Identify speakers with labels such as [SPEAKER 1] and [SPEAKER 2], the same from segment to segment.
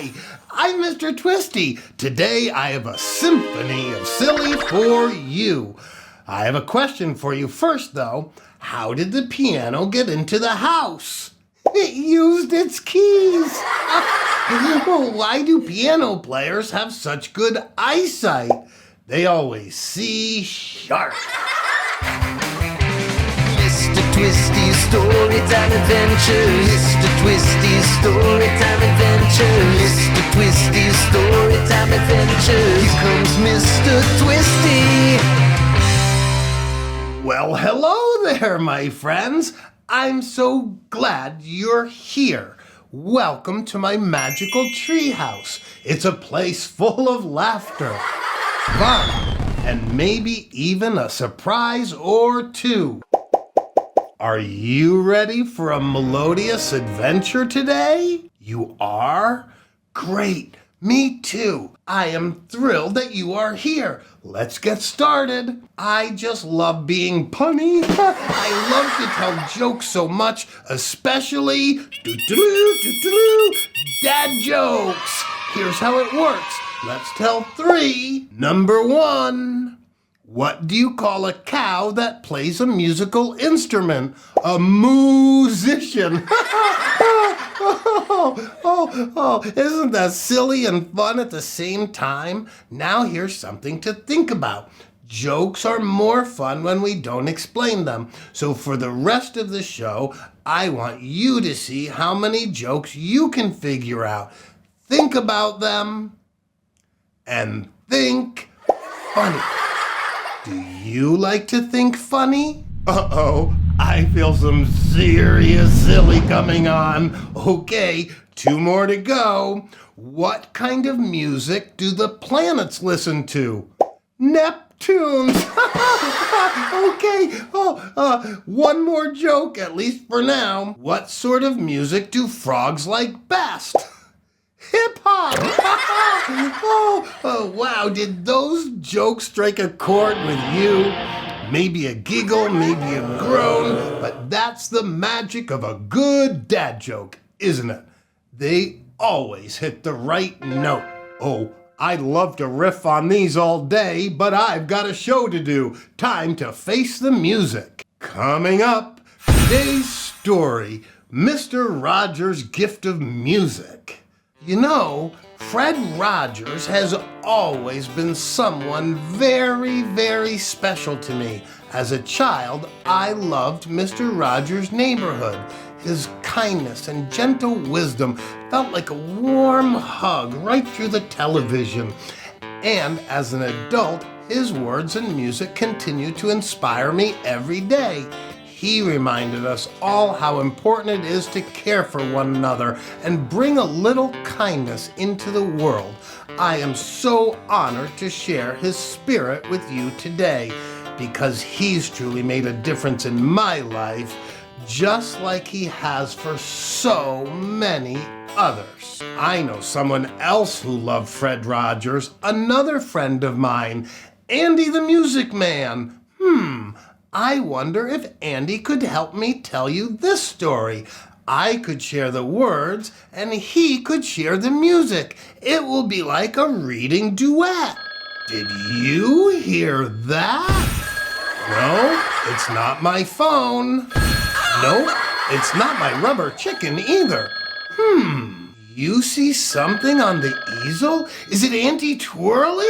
[SPEAKER 1] Hi, I'm Mr. Twisty. Today I have a symphony of silly for you. I have a question for you first, though. How did the piano get into the house? It used its keys. Well, why do piano players have such good eyesight? They always see sharp.
[SPEAKER 2] Mr. Twisty's Storytime Adventures. Mr. Twisty's Storytime Adventures. Mr. Twisty's Storytime Adventures. Here comes Mr. Twisty.
[SPEAKER 1] Well, hello there, my friends. I'm so glad you're here. Welcome to my magical treehouse. It's a place full of laughter, fun, and maybe even a surprise or two. Are you ready for a melodious adventure today? You are? Great. Me too. I am thrilled that you are here. Let's get started. I just love being punny. I love to tell jokes so much, especially dad jokes. Here's how it works. Let's tell 3. Number 1. What do you call a cow that plays a musical instrument? A musician. Isn't that silly and fun at the same time? Now here's something to think about. Jokes are more fun when we don't explain them. So for the rest of the show, I want you to see how many jokes you can figure out. Think about them and think funny. Do you like to think funny? Uh-oh, I feel some serious silly coming on. Okay, 2 more to go. What kind of music do the planets listen to? Neptunes. Okay, 1 more joke, at least for now. What sort of music do frogs like best? Hip-hop! Oh, wow, did those jokes strike a chord with you? Maybe a giggle, maybe a groan, but that's the magic of a good dad joke, isn't it? They always hit the right note. Oh, I'd love to riff on these all day, but I've got a show to do. Time to face the music. Coming up, today's story, Mr. Rogers' Gift of Music. You know, Fred Rogers has always been someone very, very special to me. As a child, I loved Mr. Rogers' neighborhood. His kindness and gentle wisdom felt like a warm hug right through the television. And as an adult, his words and music continue to inspire me every day. He reminded us all how important it is to care for one another and bring a little kindness into the world. I am so honored to share his spirit with you today because he's truly made a difference in my life, just like he has for so many others. I know someone else who loved Fred Rogers, another friend of mine, Andy the Music Man. I wonder if Andy could help me tell you this story. I could share the words and he could share the music. It will be like a reading duet. Did you hear that? No, it's not my phone. No, it's not my rubber chicken either. You see something on the easel? Is it Auntie Twirly?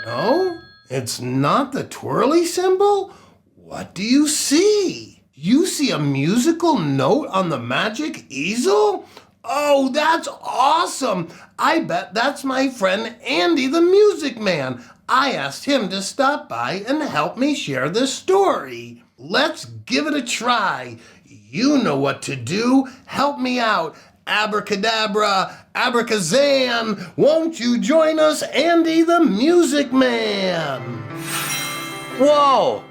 [SPEAKER 1] No, it's not the twirly symbol. What do you see? You see a musical note on the magic easel? Oh, that's awesome! I bet that's my friend Andy the Music Man. I asked him to stop by and help me share this story. Let's give it a try. You know what to do. Help me out. Abracadabra, abracazam. Won't you join us, Andy the Music Man?
[SPEAKER 3] Whoa!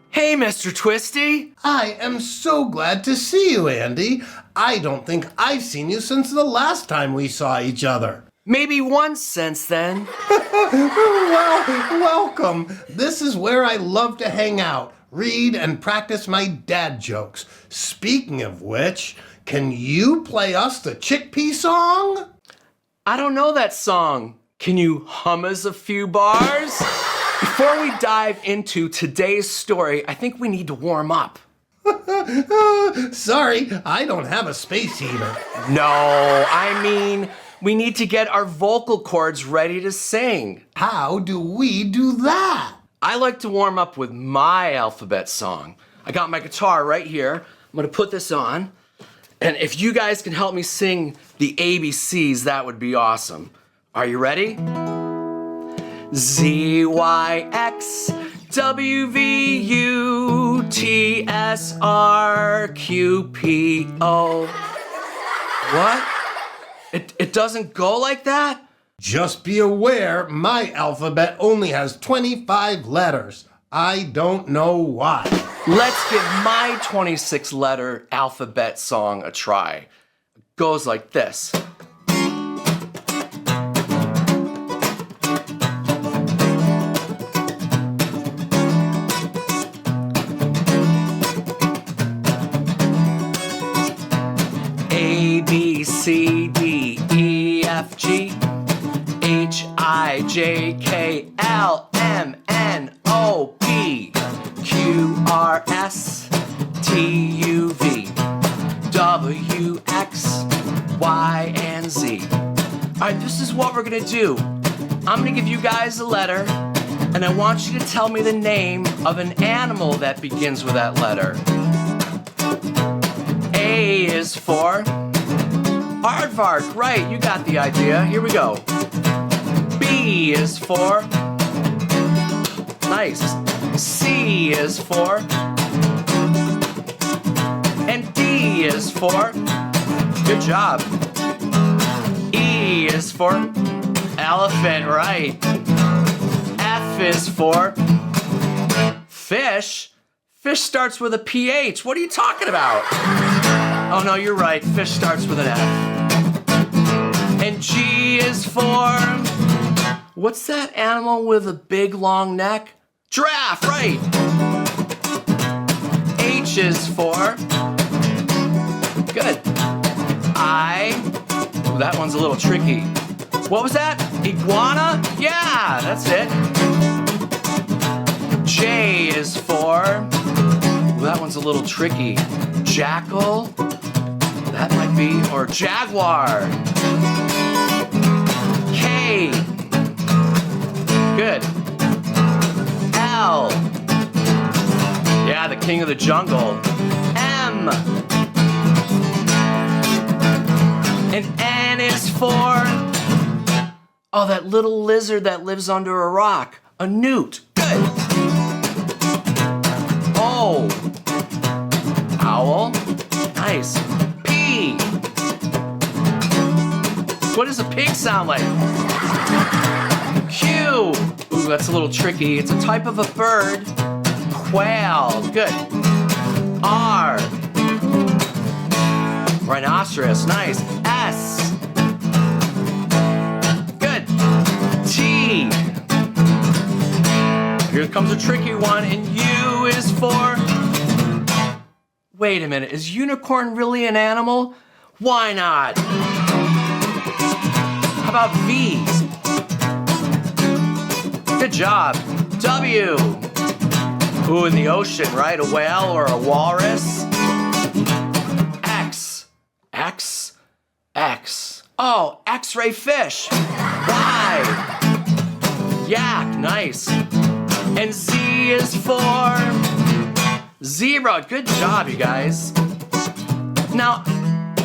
[SPEAKER 3] Hey, Mr. Twisty!
[SPEAKER 1] I am so glad to see you, Andy. I don't think I've seen you since the last time we saw each other.
[SPEAKER 3] Maybe once since then.
[SPEAKER 1] Well, welcome. This is where I love to hang out, read, and practice my dad jokes. Speaking of which, can you play us the chickpea song?
[SPEAKER 3] I don't know that song. Can you hum us a few bars? Before we dive into today's story, I think we need to warm up.
[SPEAKER 1] Sorry, I don't have a space heater.
[SPEAKER 3] No, I mean, we need to get our vocal cords ready to sing.
[SPEAKER 1] How do we do that?
[SPEAKER 3] I like to warm up with my alphabet song. I got my guitar right here. I'm gonna put this on. And if you guys can help me sing the ABCs, that would be awesome. Are you ready? Z, Y, X, W, V, U, T, S, R, Q, P, O. What? It doesn't go like that?
[SPEAKER 1] Just be aware, my alphabet only has 25 letters. I don't know why.
[SPEAKER 3] Let's give my 26-letter alphabet song a try. It goes like this. A, B, C, D, E, F, G, H, I, J, K, L, M, N, O, P, Q, R, S, T, U, V, W, X, Y, and Z. All right, this is what we're gonna do. I'm gonna give you guys a letter, and I want you to tell me the name of an animal that begins with that letter. A is for aardvark, right, you got the idea. Here we go. B is for nice. C is for, and D is for, good job. E is for elephant, right. F is for fish. Fish starts with a PH. What are you talking about? Oh no, you're right. Fish starts with an F. And G is for, what's that animal with a big long neck? Giraffe, right. H is for, good. Ooh, that one's a little tricky. What was that? Iguana? Yeah, that's it. J is for, ooh, that one's a little tricky. Jackal? That might be, or jaguar. K. Good. L. Yeah, the king of the jungle. M. And N is for, oh, that little lizard that lives under a rock. A newt. Good. O. Owl. Nice. P. What does a pig sound like? Q. Ooh, that's a little tricky. It's a type of a bird. Quail. Good. R. Rhinoceros. Nice. S. Good. T. Here comes a tricky one. And U is for, wait a minute, is unicorn really an animal? Why not? How about V? Good job. W. Ooh, in the ocean, right? A whale or a walrus? X. X. X. Oh, X-ray fish. Y. Yak. Nice. And Z is for zebra. Good job, you guys. Now,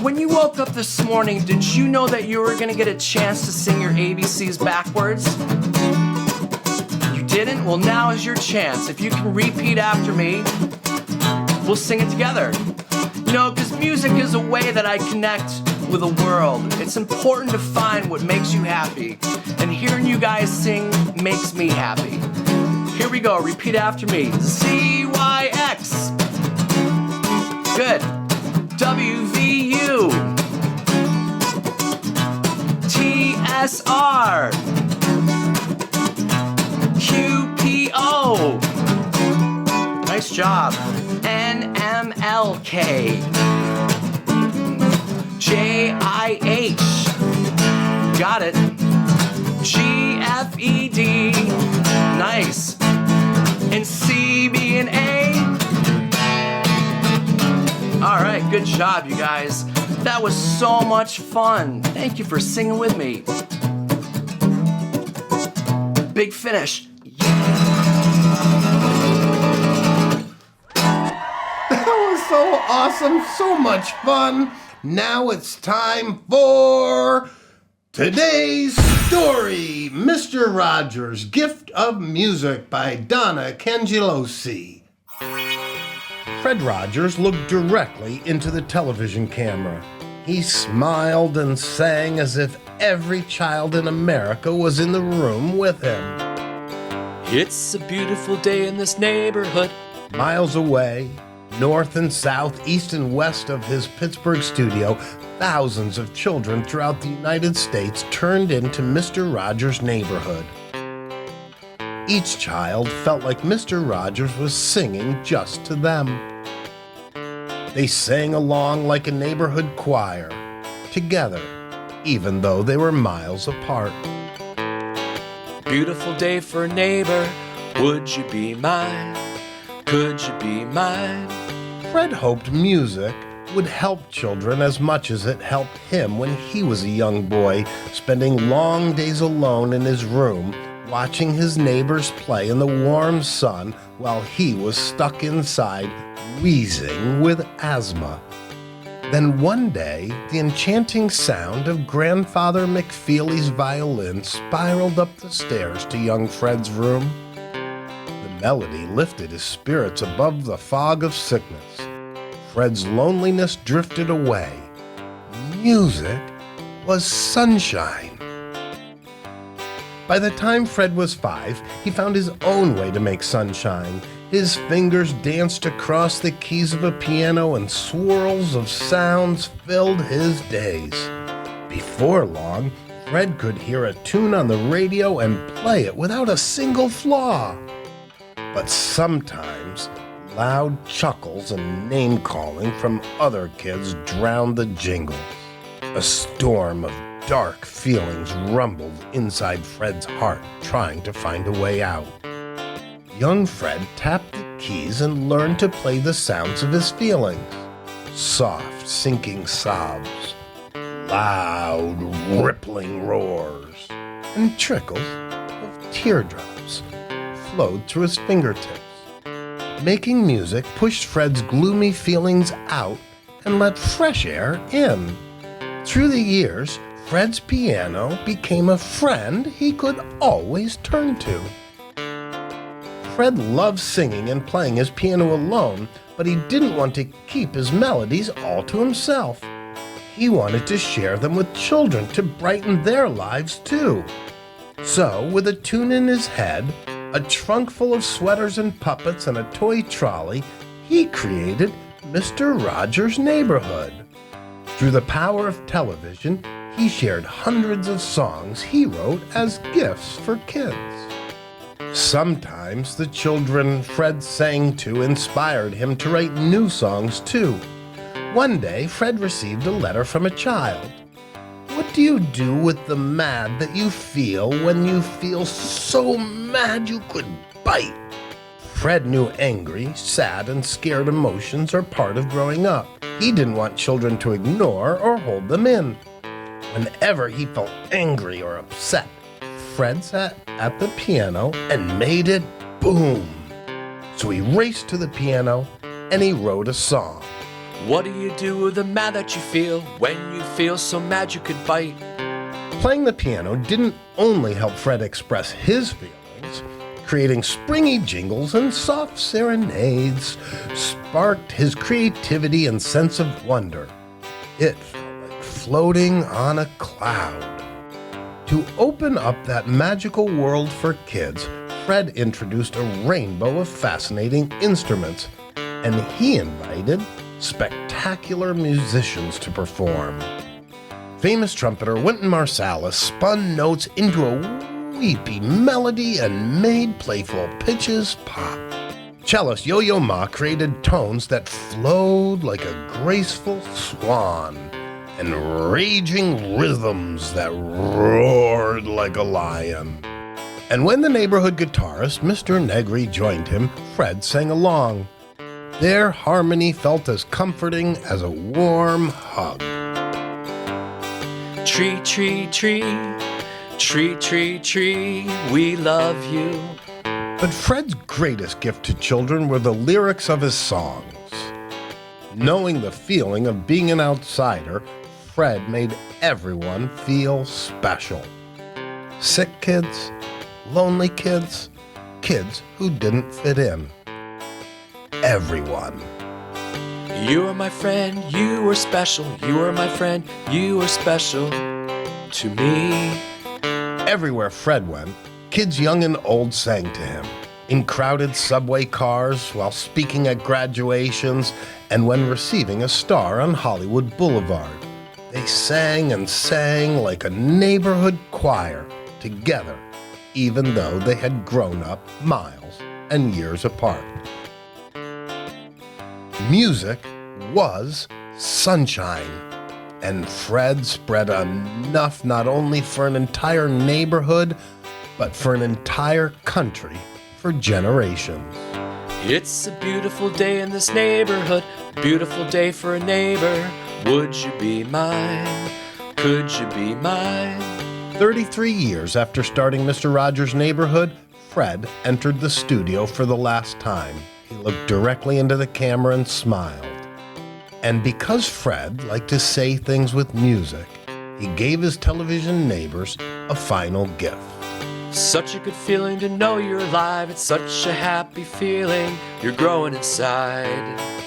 [SPEAKER 3] when you woke up this morning, did you know that you were gonna get a chance to sing your ABCs backwards? You didn't? Well, now is your chance. If you can repeat after me, we'll sing it together. You know, because music is a way that I connect with the world. It's important to find what makes you happy. And hearing you guys sing makes me happy. Here we go, repeat after me. Z-Y-X. Good. W-V-U. T-S-R. Q-P-O. Nice job. N-M-L-K. J-I-H. got it. G-F-E-D. Nice. And C, B, and A. All right, good job, you guys. That was so much fun. Thank you for singing with me. Big finish.
[SPEAKER 1] That was so awesome, so much fun. Now it's time for today's story, Mr. Rogers' Gift of Music by Donna Cangelosi. Fred Rogers looked directly into the television camera. He smiled and sang as if every child in America was in the room with him.
[SPEAKER 3] It's a beautiful day in this neighborhood.
[SPEAKER 1] Miles away, north and south, east and west of his Pittsburgh studio, thousands of children throughout the United States turned into Mr. Rogers' neighborhood. Each child felt like Mr. Rogers was singing just to them. They sang along like a neighborhood choir, together, even though they were miles apart.
[SPEAKER 3] Beautiful day for a neighbor. Would you be mine? Could you be mine?
[SPEAKER 1] Fred hoped music would help children as much as it helped him when he was a young boy, spending long days alone in his room, watching his neighbors play in the warm sun while he was stuck inside, wheezing with asthma. Then one day, the enchanting sound of Grandfather McFeely's violin spiraled up the stairs to young Fred's room. The melody lifted his spirits above the fog of sickness. Fred's loneliness drifted away. Music was sunshine. By the time Fred was 5, he found his own way to make sunshine. His fingers danced across the keys of a piano and swirls of sounds filled his days. Before long, Fred could hear a tune on the radio and play it without a single flaw. But sometimes, loud chuckles and name-calling from other kids drowned the jingles. A storm of dark feelings rumbled inside Fred's heart, trying to find a way out. Young Fred tapped the keys and learned to play the sounds of his feelings. Soft, sinking sobs, loud, rippling roars, and trickles of teardrops flowed through his fingertips. Making music pushed Fred's gloomy feelings out and let fresh air in. Through the years, Fred's piano became a friend he could always turn to. Fred loved singing and playing his piano alone, but he didn't want to keep his melodies all to himself. He wanted to share them with children to brighten their lives too. So, with a tune in his head, a trunk full of sweaters and puppets, and a toy trolley, he created Mr. Rogers' Neighborhood. Through the power of television, he shared hundreds of songs he wrote as gifts for kids. Sometimes the children Fred sang to inspired him to write new songs too. One day, Fred received a letter from a child. What do you do with the mad that you feel when you feel so mad you could bite? Fred knew angry, sad, and scared emotions are part of growing up. He didn't want children to ignore or hold them in. Whenever he felt angry or upset, Fred sat at the piano and made it boom. So he raced to the piano and he wrote a song.
[SPEAKER 3] What do you do with the mad that you feel when you feel so mad you could bite?
[SPEAKER 1] Playing the piano didn't only help Fred express his feelings. Creating springy jingles and soft serenades sparked his creativity and sense of wonder. It felt like floating on a cloud. To open up that magical world for kids, Fred introduced a rainbow of fascinating instruments, and he invited spectacular musicians to perform. Famous trumpeter Wynton Marsalis spun notes into a weepy melody and made playful pitches pop. Cellist Yo-Yo Ma created tones that flowed like a graceful swan, and raging rhythms that roared like a lion. And when the neighborhood guitarist, Mr. Negri, joined him, Fred sang along. Their harmony felt as comforting as a warm hug.
[SPEAKER 3] Tree, tree, tree, tree, tree, tree, we love you.
[SPEAKER 1] But Fred's greatest gift to children were the lyrics of his songs. Knowing the feeling of being an outsider, Fred made everyone feel special. Sick kids, lonely kids, kids who didn't fit in. Everyone.
[SPEAKER 3] You are my friend, you are special. You are my friend, you are special to me.
[SPEAKER 1] Everywhere Fred went, kids young and old sang to him. In crowded subway cars, while speaking at graduations, and when receiving a star on Hollywood Boulevard. They sang and sang like a neighborhood choir together, even though they had grown up miles and years apart. Music was sunshine, and Fred spread enough not only for an entire neighborhood, but for an entire country for generations.
[SPEAKER 3] It's a beautiful day in this neighborhood, beautiful day for a neighbor. Would you be mine? Could you be mine?
[SPEAKER 1] 33 years after starting Mr. Rogers' Neighborhood, Fred entered the studio for the last time. He looked directly into the camera and smiled. And because Fred liked to say things with music, he gave his television neighbors a final gift.
[SPEAKER 3] Such a good feeling to know you're alive. It's such a happy feeling. You're growing inside.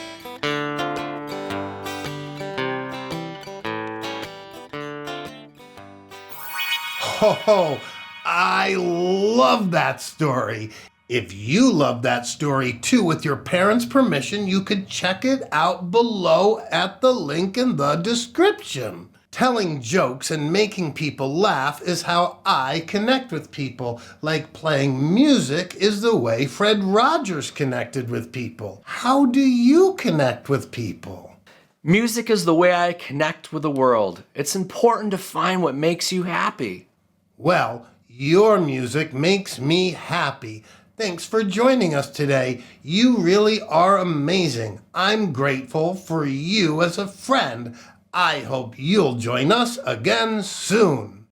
[SPEAKER 1] Oh, I love that story. If you love that story too, with your parents' permission, you could check it out below at the link in the description. Telling jokes and making people laugh is how I connect with people. Like playing music is the way Fred Rogers connected with people. How do you connect with people?
[SPEAKER 3] Music is the way I connect with the world. It's important to find what makes you happy.
[SPEAKER 1] Well, your music makes me happy. Thanks for joining us today. You really are amazing. I'm grateful for you as a friend. I hope you'll join us again soon.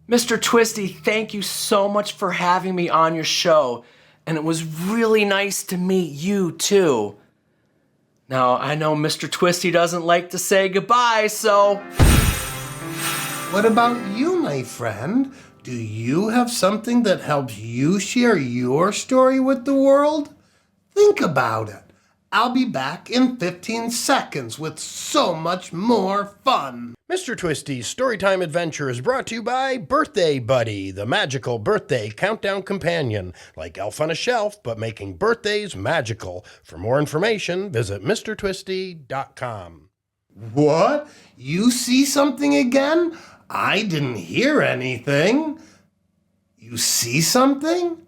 [SPEAKER 3] Mr. Twisty, thank you so much for having me on your show. And it was really nice to meet you too. Now, I know Mr. Twisty doesn't like to say goodbye, so...
[SPEAKER 1] What about you, my friend? Do you have something that helps you share your story with the world? Think about it. I'll be back in 15 seconds with so much more fun. Mr. Twisty's Storytime Adventure is brought to you by Birthday Buddy, the magical birthday countdown companion, like Elf on a Shelf, but making birthdays magical. For more information, visit MrTwisty.com. What? You see something again? I didn't hear anything. You see something?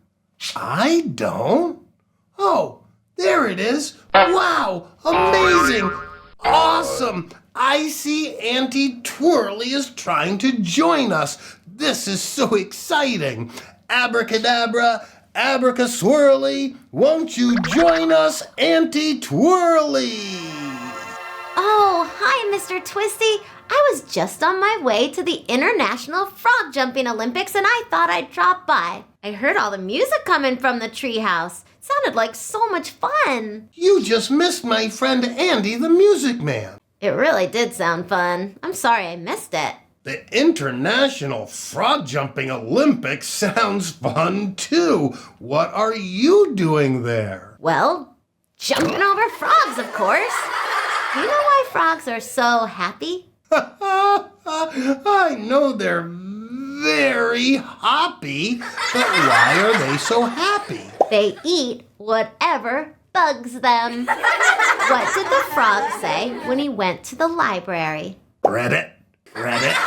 [SPEAKER 1] I don't. Oh, there it is. Wow, amazing, awesome. I see Auntie Twirly is trying to join us. This is so exciting. Abracadabra, abracaswirly, won't you join us, Auntie Twirly?
[SPEAKER 4] Oh, hi, Mr. Twisty. I was just on my way to the International Frog Jumping Olympics and I thought I'd drop by. I heard all the music coming from the treehouse. Sounded like so much fun.
[SPEAKER 1] You just missed my friend Andy the Music Man.
[SPEAKER 4] It really did sound fun. I'm sorry I missed it.
[SPEAKER 1] The International Frog Jumping Olympics sounds fun too. What are you doing there?
[SPEAKER 4] Well, jumping over frogs, of course. Do you know why frogs are so happy?
[SPEAKER 1] I know they're very hoppy, but why are they so happy?
[SPEAKER 4] They eat whatever bugs them. What did the frog say when he went to the library?
[SPEAKER 1] Read it, read it,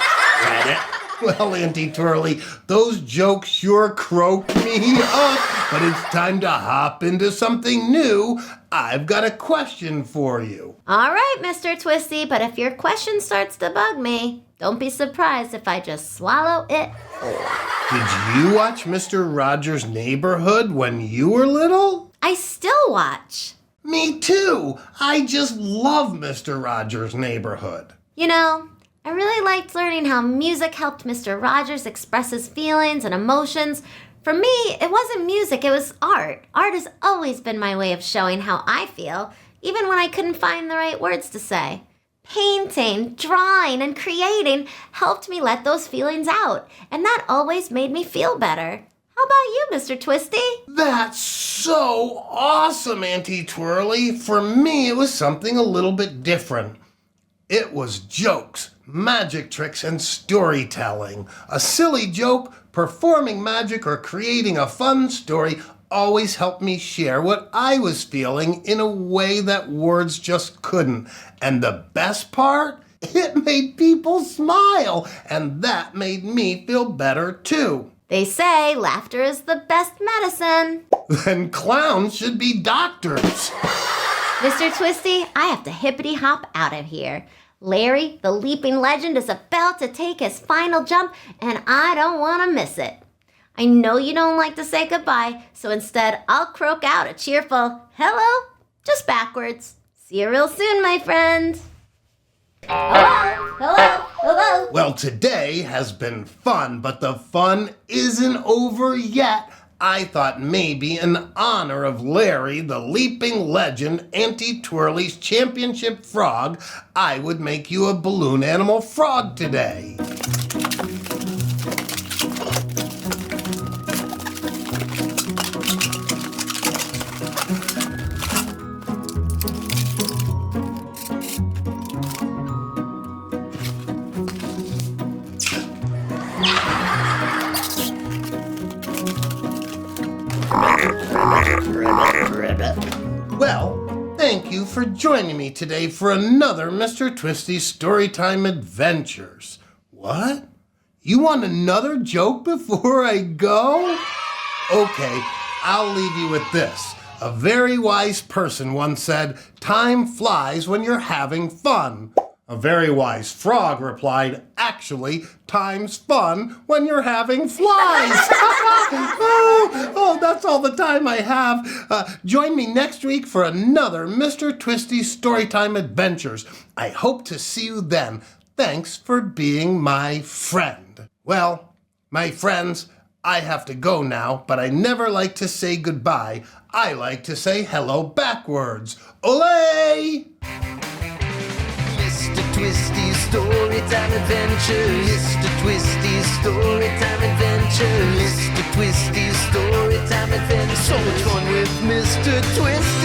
[SPEAKER 1] read it. Well, Auntie Twirly, those jokes sure croak me up, but it's time to hop into something new. I've got a question for you.
[SPEAKER 4] All right, Mr. Twisty, but if your question starts to bug me, don't be surprised if I just swallow it whole.
[SPEAKER 1] Did you watch Mr. Rogers' Neighborhood when you were little?
[SPEAKER 4] I still watch.
[SPEAKER 1] Me too. I just love Mr. Rogers' Neighborhood.
[SPEAKER 4] You know, I really liked learning how music helped Mr. Rogers express his feelings and emotions. For me, it wasn't music, it was art. Art has always been my way of showing how I feel, even when I couldn't find the right words to say. Painting, drawing, and creating helped me let those feelings out, and that always made me feel better. How about you, Mr. Twisty?
[SPEAKER 1] That's so awesome, Auntie Twirly. For me, it was something a little bit different. It was jokes, magic tricks, and storytelling. A silly joke, performing magic, or creating a fun story always helped me share what I was feeling in a way that words just couldn't. And the best part? It made people smile, and that made me feel better too.
[SPEAKER 4] They say laughter is the best medicine.
[SPEAKER 1] Then clowns should be doctors.
[SPEAKER 4] Mr. Twisty, I have to hippity hop out of here. Larry, the leaping legend, is about to take his final jump, and I don't want to miss it. I know you don't like to say goodbye, so instead I'll croak out a cheerful hello, just backwards. See you real soon, my friend. Hello, hello, hello.
[SPEAKER 1] Well, today has been fun, but the fun isn't over yet. I thought maybe in honor of Larry, the leaping legend, Auntie Twirly's championship frog, I would make you a balloon animal frog today. Well, thank you for joining me today for another Mr. Twisty's Storytime Adventures. What? You want another joke before I go? Okay, I'll leave you with this. A very wise person once said, "Time flies when you're having fun." A very wise frog replied, "Actually, time's fun when you're having flies." That's all the time I have. Join me next week for another Mr. Twisty's Storytime Adventures. I hope to see you then. Thanks for being my friend. Well, my friends, I have to go now, but I never like to say goodbye. I like to say hello backwards. Olé!
[SPEAKER 2] Mr. Twisty's Storytime Adventures. Mr. Twisty's Storytime Adventures. Mr. Twisty's Storytime Adventures. So much fun with Mr. Twisty.